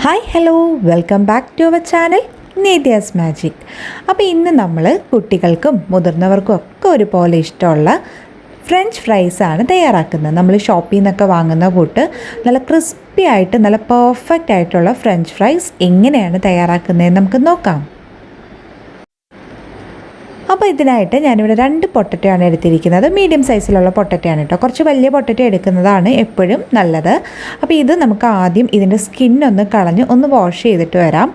Hi hello welcome back to our channel Nethyasmagic. അപ്പോൾ ഇന്ന് നമ്മൾ കുട്ടികൾക്കും മുതിർന്നവർക്കും ഒക്കെ ഒരുപോലെ ഇഷ്ടമുള്ള ഫ്രഞ്ച് ഫ്രൈസാണ് തയ്യാറാക്കുന്നത്. നമ്മൾ ഷോപ്പിൽ നിന്നൊക്കെ വാങ്ങുന്ന കൂട്ട് നല്ല ക്രിസ്പി ആയിട്ട് നല്ല പെർഫെക്റ്റ് ആയിട്ടുള്ള ഫ്രഞ്ച് ഫ്രൈസ് എങ്ങനെയാണ് തയ്യാറാക്കുന്നതെന്ന് നമുക്ക് നോക്കാം. അപ്പോൾ ഇതിനായിട്ട് ഞാനിവിടെ 2 പൊട്ടറ്റോ ആണ് എടുത്തിരിക്കുന്നത്. മീഡിയം സൈസിലുള്ള പൊട്ടറ്റോ ആണ് കേട്ടോ. കുറച്ച് വലിയ പൊട്ടറ്റോ എടുക്കുന്നതാണ് എപ്പോഴും നല്ലത്. അപ്പോൾ ഇത് നമുക്ക് ആദ്യം ഇതിൻ്റെ സ്കിന്നൊന്ന് കളഞ്ഞ് ഒന്ന് വാഷ് ചെയ്തിട്ട് വരാം.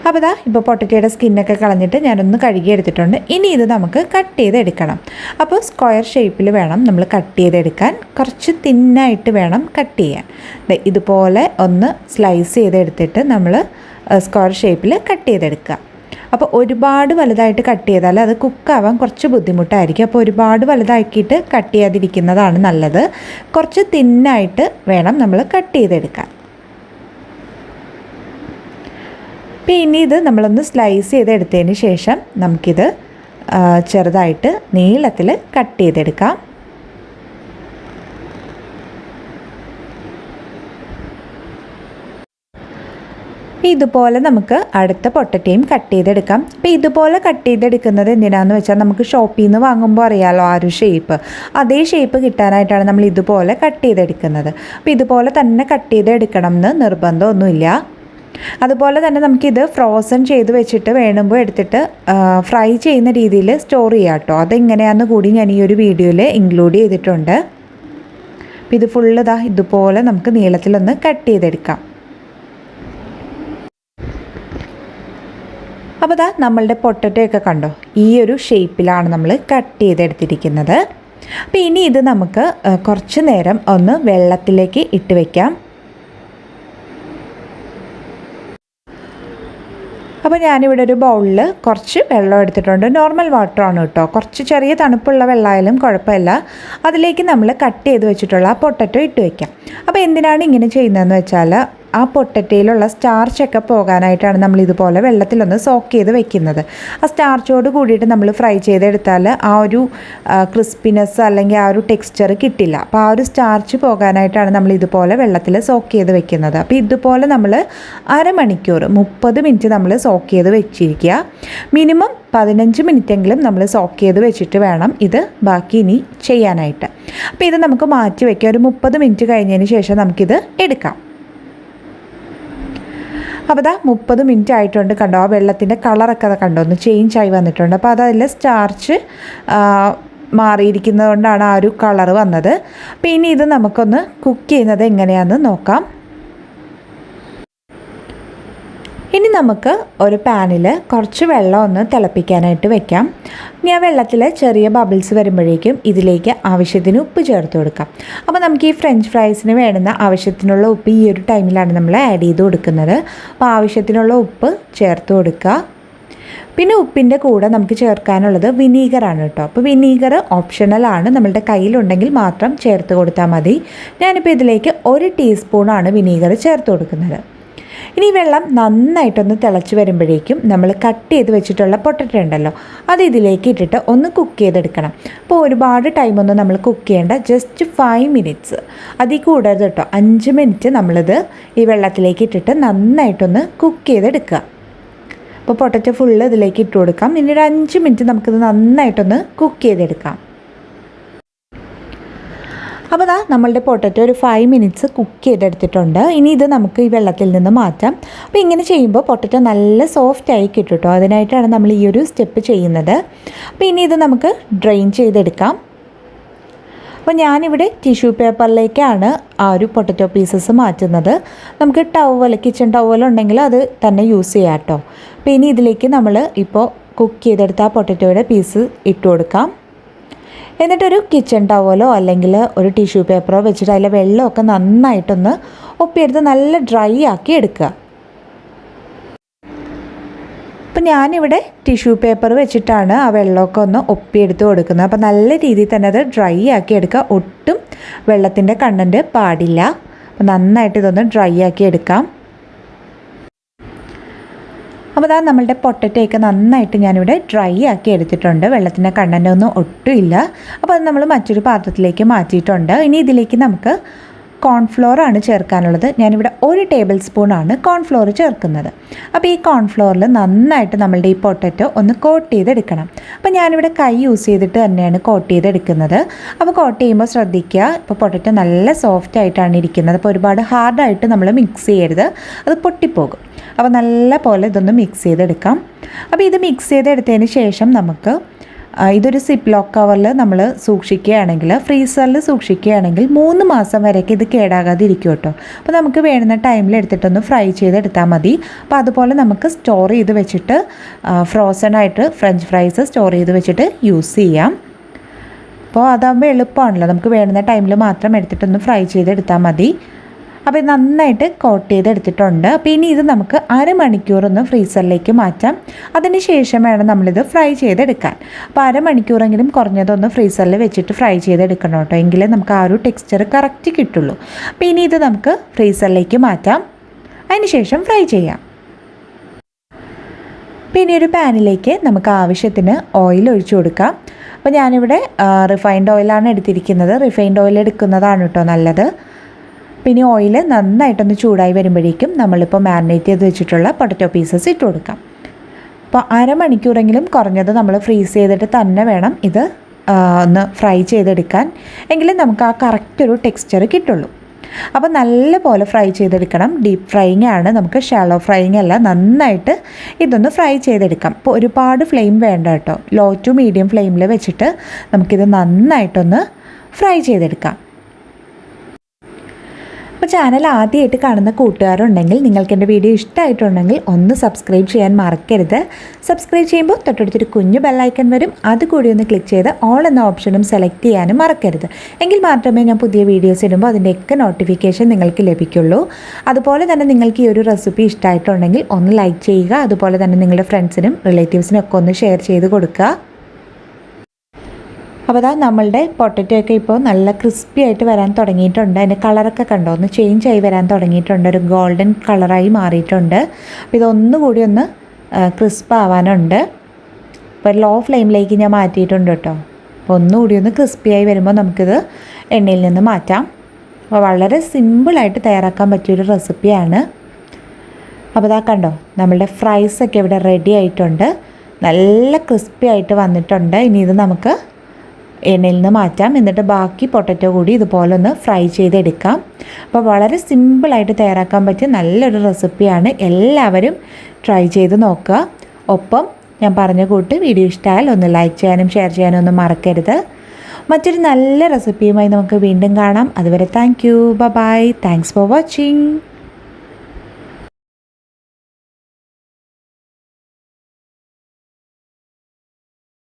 അപ്പോൾ ഇപ്പോൾ പൊട്ടറ്റോയുടെ സ്കിന്നൊക്കെ കളഞ്ഞിട്ട് ഞാനൊന്ന് കഴുകി എടുത്തിട്ടുണ്ട്. ഇനി ഇത് നമുക്ക് കട്ട് ചെയ്തെടുക്കണം. അപ്പോൾ സ്ക്വയർ ഷേപ്പിൽ വേണം നമ്മൾ കട്ട് ചെയ്തെടുക്കാൻ. കുറച്ച് തിന്നായിട്ട് വേണം കട്ട് ചെയ്യാൻ. ഇതുപോലെ ഒന്ന് സ്ലൈസ് ചെയ്തെടുത്തിട്ട് നമ്മൾ സ്ക്വയർ ഷേപ്പിൽ കട്ട് ചെയ്തെടുക്കുക. അപ്പോൾ ഒരുപാട് വലുതായിട്ട് കട്ട് ചെയ്താൽ അത് കുക്കാവാൻ കുറച്ച് ബുദ്ധിമുട്ടായിരിക്കും. അപ്പോൾ ഒരുപാട് വലുതാക്കിയിട്ട് കട്ട് ചെയ്യാതിരിക്കുന്നതാണ് നല്ലത്. കുറച്ച് തിന്നായിട്ട് വേണം നമ്മൾ കട്ട് ചെയ്തെടുക്കാൻ. പിന്നെ ഇത് നമ്മളൊന്ന് സ്ലൈസ് ചെയ്തെടുത്തതിന് ശേഷം നമുക്കിത് ചെറുതായിട്ട് നീളത്തിൽ കട്ട് ചെയ്തെടുക്കാം. ഇതുപോലെ നമുക്ക് അടുത്ത പൊട്ടറ്റയും കട്ട് ചെയ്തെടുക്കാം. അപ്പോൾ ഇതുപോലെ കട്ട് ചെയ്തെടുക്കുന്നത് എന്തിനാണെന്ന് വെച്ചാൽ നമുക്ക് ഷോപ്പിൽ നിന്ന് വാങ്ങുമ്പോൾ അറിയാമല്ലോ ആ ഒരു ഷേപ്പ്, അതേ ഷേപ്പ് കിട്ടാനായിട്ടാണ് നമ്മൾ ഇതുപോലെ കട്ട് ചെയ്തെടുക്കുന്നത്. അപ്പോൾ ഇതുപോലെ തന്നെ കട്ട് ചെയ്തെടുക്കണം എന്ന് നിർബന്ധമൊന്നുമില്ല. അതുപോലെ തന്നെ നമുക്കിത് ഫ്രോസൺ ചെയ്ത് വെച്ചിട്ട് വേണമ്പോൾ എടുത്തിട്ട് ഫ്രൈ ചെയ്യുന്ന രീതിയിൽ സ്റ്റോർ ചെയ്യാം കേട്ടോ. അതെങ്ങനെയാണെന്ന് കൂടി ഞാൻ ഈ ഒരു വീഡിയോയിൽ ഇൻക്ലൂഡ് ചെയ്തിട്ടുണ്ട്. അപ്പോൾ ഇത് ഫുള്ള് ഇതുപോലെ നമുക്ക് നീളത്തിലൊന്ന് കട്ട് ചെയ്തെടുക്കാം. അപ്പോൾ നമ്മളുടെ പൊട്ടറ്റോ ഒക്കെ കണ്ടോ, ഈ ഒരു ഷേപ്പിലാണ് നമ്മൾ കട്ട് ചെയ്തെടുത്തിരിക്കുന്നത്. അപ്പോൾ ഇനി ഇത് നമുക്ക് കുറച്ച് നേരം ഒന്ന് വെള്ളത്തിലേക്ക് ഇട്ട് വയ്ക്കാം. അപ്പോൾ ഞാനിവിടെ ഒരു ബൗളിൽ കുറച്ച് വെള്ളം എടുത്തിട്ടുണ്ട്. നോർമൽ വാട്ടറാണ് കേട്ടോ. കുറച്ച് ചെറിയ തണുപ്പുള്ള വെള്ളമായാലും കുഴപ്പമില്ല. അതിലേക്ക് നമ്മൾ കട്ട് ചെയ്ത് വെച്ചിട്ടുള്ള ആ പൊട്ടറ്റോ ഇട്ട് വയ്ക്കാം. അപ്പോൾ എന്തിനാണ് ഇങ്ങനെ ചെയ്യുന്നതെന്ന് വെച്ചാൽ ആ പൊട്ടറ്റയിലുള്ള സ്റ്റാർച്ചൊക്കെ പോകാനായിട്ടാണ് നമ്മൾ ഇതുപോലെ വെള്ളത്തിലൊന്ന് സോക്ക് ചെയ്ത് വെക്കുന്നത്. ആ സ്റ്റാർച്ചോട് കൂടിയിട്ട് നമ്മൾ ഫ്രൈ ചെയ്തെടുത്താൽ ആ ഒരു ക്രിസ്പിനെസ് അല്ലെങ്കിൽ ആ ഒരു ടെക്സ്ചർ കിട്ടില്ല. അപ്പോൾ ആ ഒരു സ്റ്റാർച്ച് പോകാനായിട്ടാണ് നമ്മൾ ഇതുപോലെ വെള്ളത്തിൽ സോക്ക് ചെയ്ത് വെക്കുന്നത്. അപ്പോൾ ഇതുപോലെ നമ്മൾ അരമണിക്കൂർ 30 മിനിറ്റ് നമ്മൾ സോക്ക് ചെയ്ത് വെച്ചിരിക്കുക. മിനിമം 15 മിനിറ്റെങ്കിലും നമ്മൾ സോക്ക് ചെയ്ത് വെച്ചിട്ട് വേണം ഇത് ബാക്കി ഇനി ചെയ്യാനായിട്ട്. അപ്പോൾ ഇത് നമുക്ക് മാറ്റി വയ്ക്കാം. ഒരു 30 മിനിറ്റ് കഴിഞ്ഞതിന് ശേഷം നമുക്കിത് എടുക്കാം. അപ്പോൾ 30 മിനിറ്റ് ആയിട്ടുണ്ട്. കണ്ടോ, ആ വെള്ളത്തിൻ്റെ കളറൊക്കെ കണ്ടോ ഒന്ന് ചേഞ്ച് ആയി വന്നിട്ടുണ്ട്. അപ്പോൾ അതിൽ സ്റ്റാർച്ച് മാറിയിരിക്കുന്നത് കൊണ്ടാണ് ആ ഒരു കളർ വന്നത്. അപ്പോൾ ഇനി ഇത് നമുക്കൊന്ന് കുക്ക് ചെയ്യുന്നത് എങ്ങനെയാണെന്ന് നോക്കാം. ഇനി നമുക്ക് ഒരു പാനിൽ കുറച്ച് വെള്ളം ഒന്ന് തിളപ്പിക്കാനായിട്ട് വെക്കാം. ഇനി ആ വെള്ളത്തിൽ ചെറിയ ബബിൾസ് വരുമ്പോഴേക്കും ഇതിലേക്ക് ആവശ്യത്തിന് ഉപ്പ് ചേർത്ത് കൊടുക്കാം. അപ്പോൾ നമുക്ക് ഈ ഫ്രഞ്ച് ഫ്രൈസിന് വേണ്ടുന്ന ആവശ്യത്തിനുള്ള ഉപ്പ് ഈ ഒരു ടൈമിലാണ് നമ്മൾ ആഡ് ചെയ്ത് കൊടുക്കുന്നത്. അപ്പോൾ ആവശ്യത്തിനുള്ള ഉപ്പ് ചേർത്ത് കൊടുക്കുക. പിന്നെ ഉപ്പിൻ്റെ കൂടെ നമുക്ക് ചേർക്കാനുള്ളത് വിനീഗറാണ് കേട്ടോ. അപ്പോൾ വിനീഗർ ഓപ്ഷണലാണ്, നമ്മളുടെ കയ്യിലുണ്ടെങ്കിൽ മാത്രം ചേർത്ത് കൊടുത്താൽ മതി. ഞാനിപ്പോൾ ഇതിലേക്ക് 1 ടീസ്പൂണാണ് വിനീഗർ ചേർത്ത് കൊടുക്കുന്നത്. ഇനി വെള്ളം നന്നായിട്ടൊന്ന് തിളച്ച് വരുമ്പോഴേക്കും നമ്മൾ കട്ട് ചെയ്ത് വെച്ചിട്ടുള്ള പൊട്ടറ്റോ ഉണ്ടല്ലോ, അത് ഇതിലേക്ക് ഇട്ടിട്ട് ഒന്ന് കുക്ക് ചെയ്തെടുക്കണം. അപ്പോൾ ഒരുപാട് ടൈമൊന്നും നമ്മൾ കുക്ക് ചെയ്യേണ്ട, ജസ്റ്റ് 5 മിനിറ്റ്സ്, അതിൽ കൂടരുത് കേട്ടോ. 5 മിനിറ്റ് നമ്മളിത് ഈ വെള്ളത്തിലേക്ക് ഇട്ടിട്ട് നന്നായിട്ടൊന്ന് കുക്ക് ചെയ്തെടുക്കുക. അപ്പോൾ പൊട്ടറ്റോ ഫുള്ള് ഇതിലേക്ക് ഇട്ട് കൊടുക്കാം. ഇനി ഒരു 5 മിനിറ്റ് നമുക്കിത് നന്നായിട്ടൊന്ന് കുക്ക് ചെയ്തെടുക്കാം. അപ്പോൾ നമ്മളുടെ പൊട്ടറ്റോ ഒരു 5 മിനിറ്റ്സ് കുക്ക് ചെയ്തെടുത്തിട്ടുണ്ട്. ഇനി ഇത് നമുക്ക് ഈ വെള്ളത്തിൽ നിന്ന് മാറ്റാം. അപ്പോൾ ഇങ്ങനെ ചെയ്യുമ്പോൾ പൊട്ടറ്റോ നല്ല സോഫ്റ്റായി കിട്ടും കേട്ടോ. അതിനായിട്ടാണ് നമ്മൾ ഈ ഒരു സ്റ്റെപ്പ് ചെയ്യുന്നത്. അപ്പോൾ ഇനി ഇത് നമുക്ക് ഡ്രെയിൻ ചെയ്തെടുക്കാം. അപ്പോൾ ഞാനിവിടെ ടിഷ്യൂ പേപ്പറിലേക്കാണ് ആ ഒരു പൊട്ടറ്റോ പീസസ് മാറ്റുന്നത്. നമുക്ക് കിച്ചൺ ടവലുണ്ടെങ്കിൽ അത് തന്നെ യൂസ് ചെയ്യാം കേട്ടോ. അപ്പോൾ ഇനി ഇതിലേക്ക് നമ്മൾ ഇപ്പോൾ കുക്ക് ചെയ്തെടുത്ത ആ പൊട്ടറ്റോയുടെ പീസ് ഇട്ട് കൊടുക്കാം. എന്നിട്ടൊരു കിച്ചൺ ടവലോ അല്ലെങ്കിൽ ഒരു ടിഷ്യൂ പേപ്പറോ വെച്ചിട്ട് അതിലെ വെള്ളമൊക്കെ നന്നായിട്ടൊന്ന് ഒപ്പിയെടുത്ത് നല്ല ഡ്രൈ ആക്കി എടുക്കുക. അപ്പം ഞാനിവിടെ ടിഷ്യൂ പേപ്പർ വെച്ചിട്ടാണ് ആ വെള്ളമൊക്കെ ഒന്ന് ഒപ്പിയെടുത്ത് കൊടുക്കുന്നത്. അപ്പോൾ നല്ല രീതിയിൽ തന്നെ അത് ഡ്രൈ ആക്കി എടുക്കുക. ഒട്ടും വെള്ളത്തിൻ്റെ കണ്ടൻറ്റ് പാടില്ല. അപ്പോൾ നന്നായിട്ട് ഇതൊന്ന് ഡ്രൈ ആക്കി എടുക്കാം. അപ്പോൾ നമ്മളുടെ പൊട്ടറ്റോയൊക്കെ നന്നായിട്ട് ഞാനിവിടെ ഡ്രൈ ആക്കി എടുത്തിട്ടുണ്ട്. വെള്ളത്തിൻ്റെ കണ്ടൻ്റ് ഒന്നും ഒട്ടുമില്ല. അപ്പോൾ അത് നമ്മൾ മറ്റൊരു പാത്രത്തിലേക്ക് മാറ്റിയിട്ടുണ്ട്. ഇനി ഇതിലേക്ക് നമുക്ക് കോൺഫ്ലോർ ആണ് ചേർക്കാനുള്ളത്. ഞാനിവിടെ 1 ടേബിൾ സ്പൂണാണ് കോൺഫ്ലോർ ചേർക്കുന്നത്. അപ്പോൾ ഈ കോൺഫ്ലോറിൽ നന്നായിട്ട് നമ്മളുടെ ഈ പൊട്ടറ്റോ ഒന്ന് കോട്ട് ചെയ്തെടുക്കണം. അപ്പോൾ ഞാനിവിടെ കൈ യൂസ് ചെയ്തിട്ട് തന്നെയാണ് കോട്ട് ചെയ്തെടുക്കുന്നത്. അപ്പോൾ കോട്ട് ചെയ്യുമ്പോൾ ശ്രദ്ധിക്കുക, ഇപ്പോൾ പൊട്ടറ്റോ നല്ല സോഫ്റ്റ് ആയിട്ടാണ് ഇരിക്കുന്നത്. അപ്പോൾ ഒരുപാട് ഹാർഡായിട്ട് നമ്മൾ മിക്സ് ചെയ്യരുത്, അത് പൊട്ടിപ്പോകും. അപ്പോൾ നല്ല പോലെ ഇതൊന്ന് മിക്സ് ചെയ്തെടുക്കാം. അപ്പോൾ ഇത് മിക്സ് ചെയ്തെടുത്തതിന് ശേഷം നമുക്ക് ഇതൊരു സിപ്പ് ലോക്ക് കവറിൽ നമ്മൾ സൂക്ഷിക്കുകയാണെങ്കിൽ, ഫ്രീസറിൽ സൂക്ഷിക്കുകയാണെങ്കിൽ 3 മാസം വരെയൊക്കെ ഇത് കേടാകാതെ ഇരിക്കും കേട്ടോ. അപ്പോൾ നമുക്ക് വേണ്ടുന്ന ടൈമിൽ എടുത്തിട്ടൊന്ന് ഫ്രൈ ചെയ്തെടുത്താൽ മതി. അപ്പോൾ അതുപോലെ നമുക്ക് സ്റ്റോർ ചെയ്ത് വെച്ചിട്ട് ഫ്രോസൺ ആയിട്ട് ഫ്രഞ്ച് ഫ്രൈസ് സ്റ്റോർ ചെയ്ത് വെച്ചിട്ട് യൂസ് ചെയ്യാം. അപ്പോൾ അതാകുമ്പോൾ എളുപ്പമാണല്ലോ, നമുക്ക് വേണ്ടുന്ന ടൈമിൽ മാത്രം എടുത്തിട്ടൊന്ന് ഫ്രൈ ചെയ്തെടുത്താൽ മതി. അപ്പോൾ ഇത് നന്നായിട്ട് കോട്ട് ചെയ്തെടുത്തിട്ടുണ്ട്. അപ്പോൾ ഇനി ഇത് നമുക്ക് അരമണിക്കൂറൊന്ന് ഫ്രീസറിലേക്ക് മാറ്റാം. അതിന് ശേഷം വേണം നമ്മളിത് ഫ്രൈ ചെയ്തെടുക്കാൻ. അപ്പോൾ അരമണിക്കൂറെങ്കിലും കുറഞ്ഞതൊന്ന് ഫ്രീസറിൽ വെച്ചിട്ട് ഫ്രൈ ചെയ്തെടുക്കണം കേട്ടോ, എങ്കിലേ നമുക്ക് ആ ഒരു ടെക്സ്ചർ കറക്റ്റ് കിട്ടുള്ളൂ. അപ്പോൾ ഇനി ഇത് നമുക്ക് ഫ്രീസറിലേക്ക് മാറ്റാം, അതിന് ശേഷം ഫ്രൈ ചെയ്യാം. പിന്നെ ഒരു പാനിലേക്ക് നമുക്ക് ആവശ്യത്തിന് ഓയിൽ ഒഴിച്ചു കൊടുക്കാം. അപ്പോൾ ഞാനിവിടെ റിഫൈൻഡ് ഓയിലാണ് എടുത്തിരിക്കുന്നത്. റിഫൈൻഡ് ഓയിൽ എടുക്കുന്നതാണ് കേട്ടോ നല്ലത്. പിന്നെ ഓയിൽ നന്നായിട്ടൊന്ന് ചൂടായി വരുമ്പോഴേക്കും നമ്മളിപ്പോൾ മാരിനേറ്റ് ചെയ്ത് വെച്ചിട്ടുള്ള പൊട്ടറ്റോ പീസസ് ഇട്ട് കൊടുക്കാം. അപ്പോൾ അരമണിക്കൂറെങ്കിലും കുറഞ്ഞത് നമ്മൾ ഫ്രീസ് ചെയ്തിട്ട് തന്നെ വേണം ഇത് ഒന്ന് ഫ്രൈ ചെയ്തെടുക്കാൻ, എങ്കിലും നമുക്ക് ആ കറക്റ്റ് ഒരു ടെക്സ്ചർ കിട്ടുള്ളൂ. അപ്പോൾ നല്ല പോലെ ഫ്രൈ ചെയ്തെടുക്കണം. ഡീപ്പ് ഫ്രൈയിങ് ആണ്, നമുക്ക് ഷാലോ ഫ്രൈയിങ് അല്ല. നന്നായിട്ട് ഇതൊന്ന് ഫ്രൈ ചെയ്തെടുക്കാം. അപ്പോൾ ഒരുപാട് ഫ്ലെയിം വേണ്ട കേട്ടോ, ലോ ടു മീഡിയം ഫ്ലെയിമിൽ വെച്ചിട്ട് നമുക്കിത് നന്നായിട്ടൊന്ന് ഫ്രൈ ചെയ്തെടുക്കാം. അപ്പോൾ ചാനൽ ആദ്യമായിട്ട് കാണുന്ന കൂട്ടുകാരുണ്ടെങ്കിൽ, നിങ്ങൾക്ക് എൻ്റെ വീഡിയോ ഇഷ്ടമായിട്ടുണ്ടെങ്കിൽ ഒന്ന് സബ്സ്ക്രൈബ് ചെയ്യാൻ മറക്കരുത്. സബ്സ്ക്രൈബ് ചെയ്യുമ്പോൾ തൊട്ടടുത്തൊരു കുഞ്ഞു ബെല്ലൈക്കൺ വരും, അതുകൂടി ഒന്ന് ക്ലിക്ക് ചെയ്ത് ഓൾ എന്ന ഓപ്ഷനും സെലക്ട് ചെയ്യാനും മറക്കരുത്. എങ്കിൽ മാത്രമേ ഞാൻ പുതിയ വീഡിയോസ് ഇടുമ്പോൾ അതിൻ്റെയൊക്കെ നോട്ടിഫിക്കേഷൻ നിങ്ങൾക്ക് ലഭിക്കുള്ളൂ. അതുപോലെ തന്നെ നിങ്ങൾക്ക് ഈ ഒരു റെസിപ്പി ഇഷ്ടമായിട്ടുണ്ടെങ്കിൽ ഒന്ന് ലൈക്ക് ചെയ്യുക. അതുപോലെ തന്നെ നിങ്ങളുടെ ഫ്രണ്ട്സിനും റിലേറ്റീവ്സിനും ഒക്കെ ഒന്ന് ഷെയർ ചെയ്ത് കൊടുക്കുക. അപ്പോൾ അതാ നമ്മളുടെ പൊട്ടറ്റോ ഒക്കെ ഇപ്പോൾ നല്ല ക്രിസ്പി ആയിട്ട് വരാൻ തുടങ്ങിയിട്ടുണ്ട്. അതിൻ്റെ കളറൊക്കെ കണ്ടോ, ഒന്ന് ചേഞ്ച് ആയി വരാൻ തുടങ്ങിയിട്ടുണ്ട്, ഒരു ഗോൾഡൻ കളറായി മാറിയിട്ടുണ്ട്. അപ്പോൾ ഇതൊന്നുകൂടി ഒന്ന് ക്രിസ്പ് ആവാനുണ്ട്. ഇപ്പോൾ ലോ ഫ്ലെയിമിലേക്ക് ഞാൻ മാറ്റിയിട്ടുണ്ട് കേട്ടോ. അപ്പോൾ ഒന്നുകൂടി ഒന്ന് ക്രിസ്പിയായി വരുമ്പോൾ നമുക്കിത് എണ്ണയിൽ നിന്ന് മാറ്റാം. അപ്പോൾ വളരെ സിമ്പിളായിട്ട് തയ്യാറാക്കാൻ പറ്റിയൊരു റെസിപ്പിയാണ്. അപ്പോൾ ഇതാ കണ്ടോ, നമ്മളുടെ ഫ്രൈസൊക്കെ ഇവിടെ റെഡി ആയിട്ടുണ്ട്, നല്ല ക്രിസ്പി ആയിട്ട് വന്നിട്ടുണ്ട്. ഇനി ഇത് നമുക്ക് എണ്ണയിൽ നിന്ന് മാറ്റാം. എന്നിട്ട് ബാക്കി പൊട്ടറ്റോ കൂടി ഇതുപോലെ ഒന്ന് ഫ്രൈ ചെയ്തെടുക്കാം. അപ്പോൾ വളരെ സിമ്പിളായിട്ട് തയ്യാറാക്കാൻ പറ്റിയ നല്ലൊരു റെസിപ്പിയാണ്. എല്ലാവരും ട്രൈ ചെയ്ത് നോക്കുക. ഒപ്പം ഞാൻ പറഞ്ഞ കൂട്ട് വീഡിയോ ഇഷ്ടമായാൽ ഒന്ന് ലൈക്ക് ചെയ്യാനും ഷെയർ ചെയ്യാനും ഒന്നും മറക്കരുത്. മറ്റൊരു നല്ല റെസിപ്പിയുമായി നമുക്ക് വീണ്ടും കാണാം. അതുവരെ thank you, bye, thanks for watching.